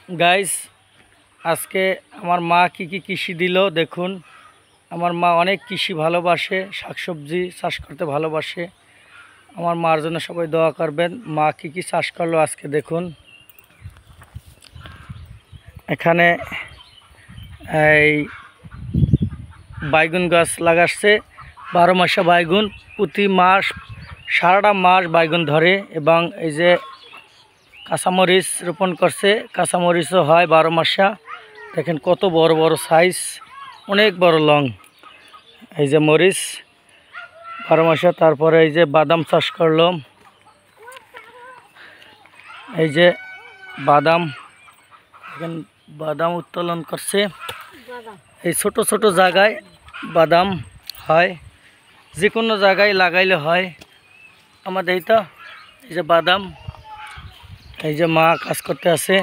Guys, আজকে আমার মা কি কৃষি দিল দেখুন। আমার মা অনেক কৃষি ভালোবাসে, শাকসবজি চাষ করতে ভালোবাসে। আমার মার জন্য সবাই দোয়া করবেন। মা কি চাষ করলো আজকে দেখুন। এখানে এই বাইগুন গাছ লাগাচ্ছে, 12 মাসে বাইগুন। প্রতি মাস সারাটা মাস বাইগুন ধরে। এবং এই যে কাঁচামরিচ রোপণ করছে, কাঁচামরিচও হয় 12 মাসা। দেখেন কত বড় বড় সাইজ, অনেক বড় লং। এই যে মরিচ 12 মাসা। তারপরে এই যে বাদাম চাষ করলো, এই যে বাদাম, দেখেন বাদাম উত্তোলন করছে। এই ছোট ছোট জায়গায় বাদাম হয়, যে কোনো জায়গায় লাগাইলে হয় আমাদের। এই তো এই যে বাদাম, এই যে মা কাজ করতে আছে।